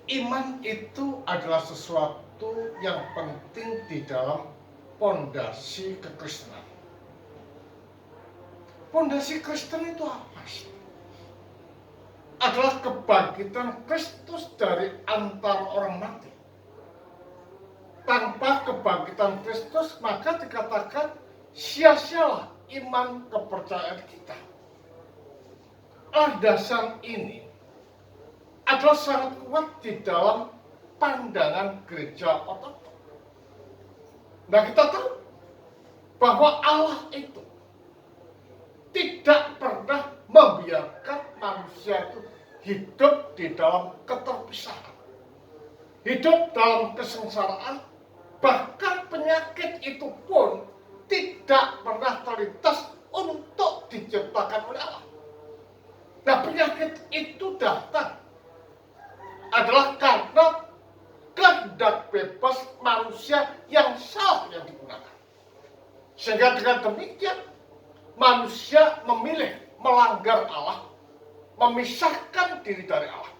Iman itu adalah sesuatu yang penting di dalam pondasi kekristenan. Pondasi Kristen itu apa sih? Adalah kebangkitan Kristus dari antara orang mati. Tanpa kebangkitan Kristus, maka dikatakan sia-sialah iman kepercayaan kita. Landasan ini adalah sangat kuat di dalam pandangan gereja ortodoks. Nah, kita tahu bahwa Allah itu tidak pernah membiarkan manusia itu hidup di dalam keterpisahan, hidup dalam kesengsaraan, bahkan penyakit itu pun tidak pernah terlintas untuk diciptakan oleh Allah. Nah, penyakit itu datang adalah karena kehendak bebas manusia yang salah yang digunakan. Sehingga dengan demikian manusia memilih melanggar Allah, memisahkan diri dari Allah.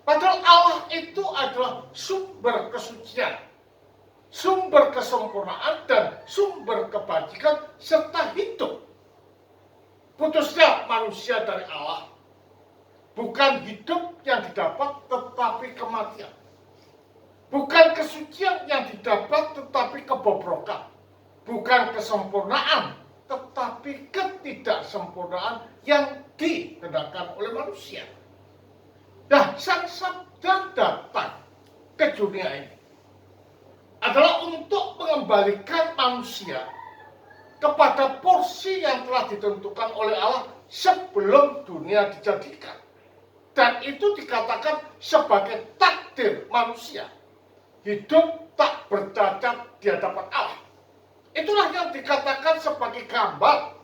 Padahal Allah itu adalah sumber kesucian, sumber kesempurnaan, dan sumber kebajikan serta hidup. Putusnya manusia dari Allah bukan hidup yang didapat tetapi kematian. Bukan kesucian yang didapat tetapi kebobrokan. Bukan kesempurnaan tetapi ketidaksempurnaan yang dikenakan oleh manusia. Nah, Sang Sabda datang ke dunia ini adalah untuk mengembalikan manusia kepada porsi yang telah ditentukan oleh Allah sebelum dunia dijadikan. Dan itu dikatakan sebagai takdir manusia. Hidup tak bercacat di hadapan Allah. Itulah yang dikatakan sebagai gambar,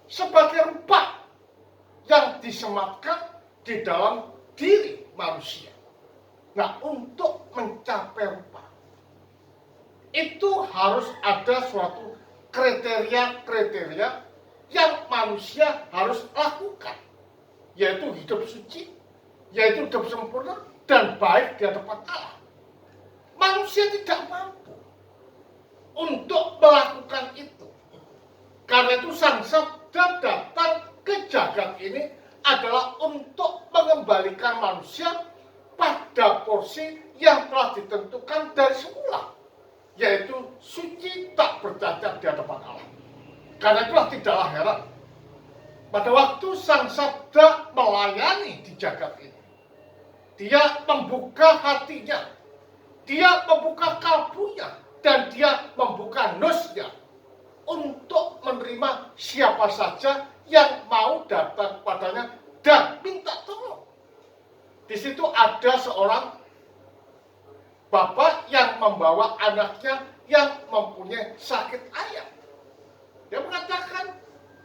sebagai rupa yang disematkan di dalam diri manusia. Nah, untuk mencapai rupa, itu harus ada suatu kriteria-kriteria yang manusia harus lakukan, yaitu hidup suci, yaitu hidup sempurna dan baik di hadapan Allah. Manusia tidak mampu untuk melakukan itu. Karena itu Sang Sabda datang ke jagat ini adalah untuk mengembalikan manusia pada porsi yang telah ditentukan dari semula, yaitu suci tak bercacat di hadapan Allah. Karena itulah tidaklah heran pada waktu Sang Sabda melayani di jagat ini, dia membuka hatinya, dia membuka kalbunya, dan dia membuka nusnya untuk menerima siapa saja yang mau datang padanya dan minta tolong. Di situ ada seorang bapak yang membawa anaknya yang mempunyai sakit ayam. Dia mengatakan,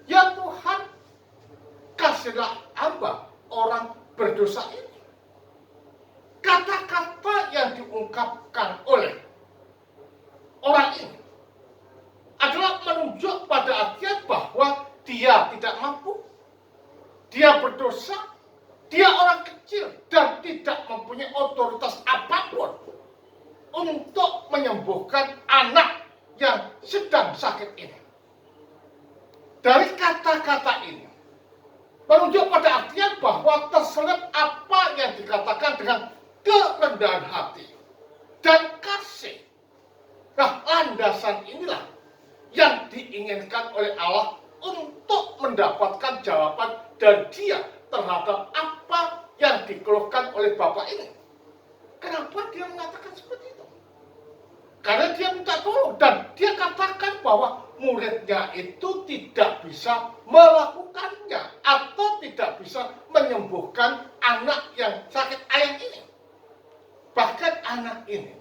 "Ya Tuhan, kasihlah hamba orang berdosa ini." Kata-kata yang diungkapkan oleh orang ini adalah menunjuk pada artian bahwa dia tidak mampu, dia berdosa, dia orang kecil dan tidak mempunyai otoritas apapun untuk menyembuhkan anak yang sedang sakit ini. Dari kata-kata ini menunjuk pada artian bahwa terselip apa yang dikatakan dengan kerendahan hati dan kasih. Nah, landasan inilah yang diinginkan oleh Allah untuk mendapatkan jawaban dan dia terhadap apa yang dikeluhkan oleh bapak ini. Kenapa dia mengatakan seperti itu? Karena dia minta tolong dan dia katakan bahwa muridnya itu tidak bisa melakukannya atau tidak bisa menyembuhkan anak yang sakit ayam ini. Bahkan anak ini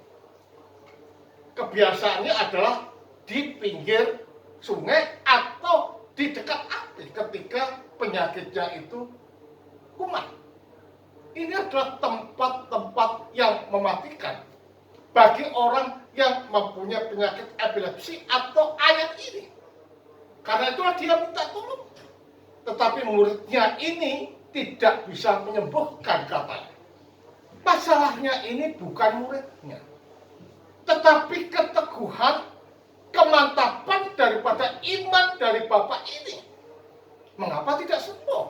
kebiasaannya adalah di pinggir sungai atau di dekat api ketika penyakitnya itu kumat. Ini adalah tempat-tempat yang mematikan bagi orang yang mempunyai penyakit epilepsi atau ayam ini. Karena itulah dia minta tolong. Tetapi muridnya ini tidak bisa menyembuhkan katanya. Masalahnya ini bukan muridnya, tetapi keteguhan, kemantapan daripada iman dari Bapak ini. Mengapa tidak sembuh?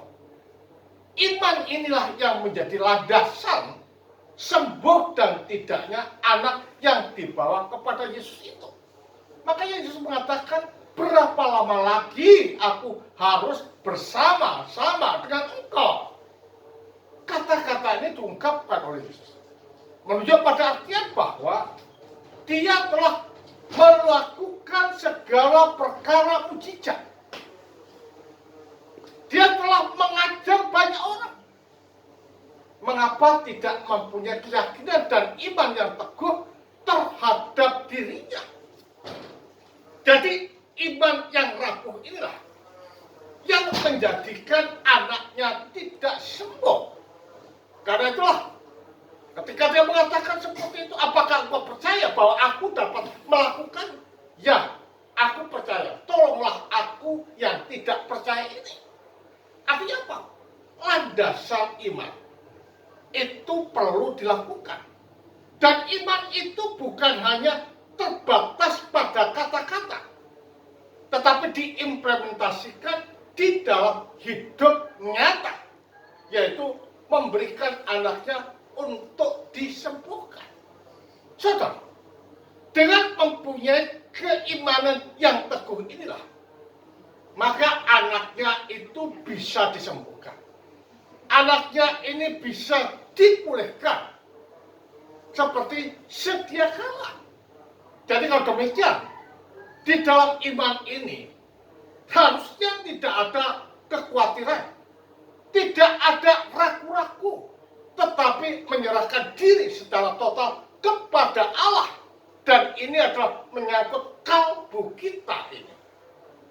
Iman inilah yang menjadi landasan sembuh dan tidaknya anak yang dibawa kepada Yesus itu. Makanya Yesus mengatakan, berapa lama lagi aku harus bersama-sama dengan engkau? Kata-kata ini diungkapkan oleh Yesus, menunjuk pada artian bahwa dia telah melakukan segala perkara mujizat. Dia telah mengajar banyak orang. Mengapa tidak mempunyai keyakinan dan iman yang teguh terhadap dirinya? Jadi iman yang rapuh inilah yang menjadikan anaknya tidak sembuh. Karena itulah ketika dia mengatakan seperti itu, apakah engkau percaya bahwa aku dapat melakukan? Ya, aku percaya. Tolonglah aku yang tidak percaya ini. Artinya apa? Landasan iman itu perlu dilakukan. Dan iman itu bukan hanya terbatas pada kata-kata, tetapi diimplementasikan di dalam hidup nyata, yaitu memberikan anaknya untuk disembuhkan. Saudara, dengan mempunyai keimanan yang teguh inilah, maka anaknya itu bisa disembuhkan. Anaknya ini bisa dipulihkan seperti sedia kala. Jadi kalau demikian, di dalam iman ini harusnya tidak ada kekhawatiran, tidak ada ragu-ragu, tetapi menyerahkan diri secara total kepada Allah. Dan ini adalah menyangkut kalbu kita ini.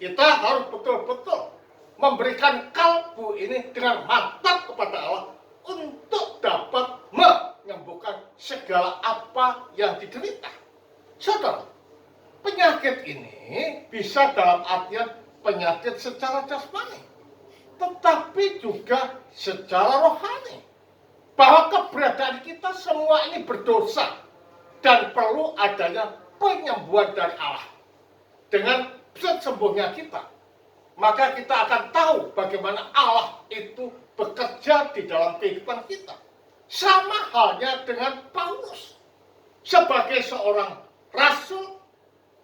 Kita harus betul-betul memberikan kalbu ini dengan mantap kepada Allah untuk dapat menyembuhkan segala apa yang diderita. Saudara, penyakit ini bisa dalam artian penyakit secara jasmani, tetapi juga secara rohani. Bahwa keberadaan kita semua ini berdosa dan perlu adanya penyembuhan dari Allah. Dengan sembuhnya kita, maka kita akan tahu bagaimana Allah itu bekerja di dalam kehidupan kita. Sama halnya dengan Paulus. Sebagai seorang rasul,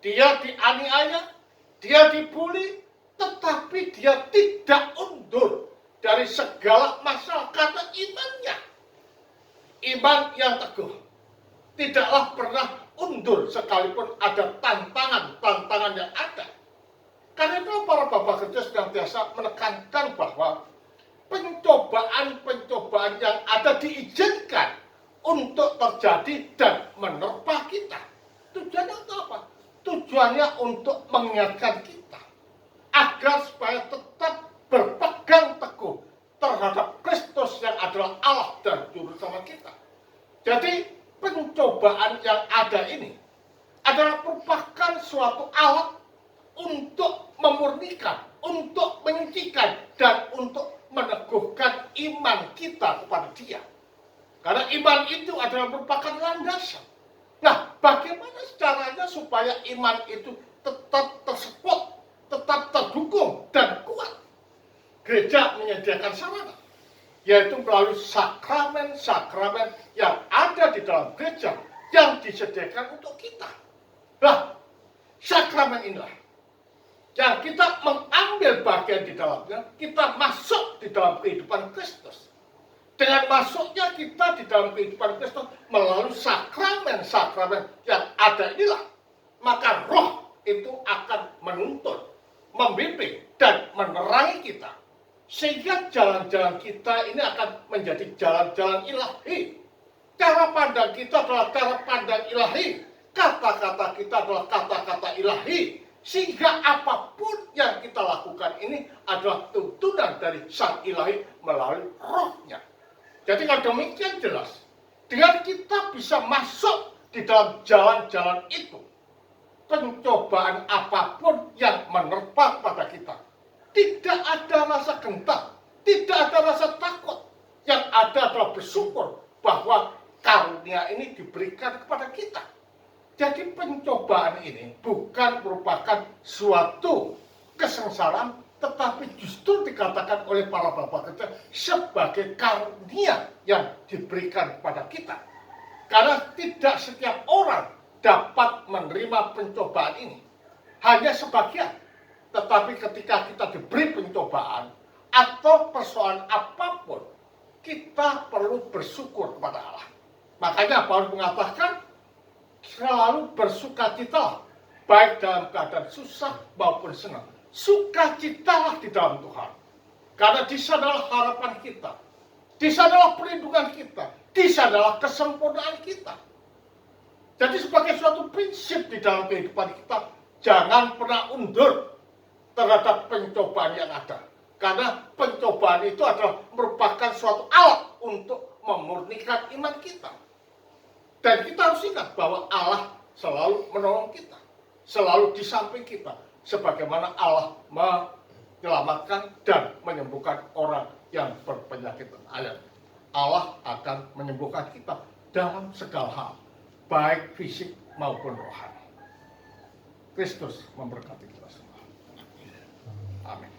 dia dianiaya, dia dibuli, tetapi dia tidak undur dari segala masalah karena imannya. Iman yang teguh tidaklah pernah undur sekalipun ada tantangan-tantangan yang ada. Karena itu para bapak gereja senantiasa menekankan bahwa pencobaan-pencobaan yang ada diizinkan untuk terjadi dan menerpa kita. Tujuannya untuk apa? Tujuannya untuk mengingatkan kita agar supaya tetap berpegang teguh terhadap Kristus yang adalah Allah dan Juru Selamat kita. Jadi pencobaan yang ada ini adalah merupakan suatu alat untuk memurnikan, untuk menyucikan, dan untuk meneguhkan iman kita kepada Dia. Karena iman itu adalah merupakan landasan. Nah, bagaimana caranya supaya iman itu tetap tersepot, tetap terdukung dan kuat? Gereja menyediakan sarana, yaitu melalui sakramen-sakramen yang ada di dalam gereja yang disediakan untuk kita. Nah, sakramen inilah yang kita mengambil bagian di dalamnya, kita masuk di dalam kehidupan Kristus. Dengan masuknya kita di dalam kehidupan Kristus melalui sakramen-sakramen yang ada inilah, maka roh itu akan menuntun, membimbing, dan menerangi kita. Sehingga jalan-jalan kita ini akan menjadi jalan-jalan ilahi. Cara pandang kita adalah cara pandang ilahi. Kata-kata kita adalah kata-kata ilahi. Sehingga apapun yang kita lakukan ini adalah tuntunan dari Sang Ilahi melalui rohnya. Jadi kalau demikian jelas, dengan kita bisa masuk di dalam jalan-jalan itu, pencobaan apapun yang menerpa pada kita, tidak ada rasa gentar, tidak ada rasa takut. Yang ada adalah bersyukur bahwa karunia ini diberikan kepada kita. Jadi pencobaan ini bukan merupakan suatu kesengsaraan, tetapi justru dikatakan oleh para bapak kita sebagai karunia yang diberikan kepada kita. Karena tidak setiap orang dapat menerima pencobaan ini. Hanya sebagian. Tetapi ketika kita diberi pencobaan atau persoalan apapun, kita perlu bersyukur kepada Allah. Makanya Paulus mengatakan selalu bersukacitalah, baik dalam keadaan susah maupun senang. Sukacitalah di dalam Tuhan. Karena di sanalah harapan kita. Di sanalah perlindungan kita. Di sanalah kesempurnaan kita. Jadi sebagai suatu prinsip di dalam kehidupan kita, jangan pernah undur terhadap pencobaan yang ada. Karena pencobaan itu adalah merupakan suatu alat untuk memurnikan iman kita. Dan kita harus ingat bahwa Allah selalu menolong kita. Selalu di samping kita. Sebagaimana Allah menyelamatkan dan menyembuhkan orang yang berpenyakit. Allah akan menyembuhkan kita dalam segala hal. Baik fisik maupun rohani. Kristus memberkati kita semua. Amin.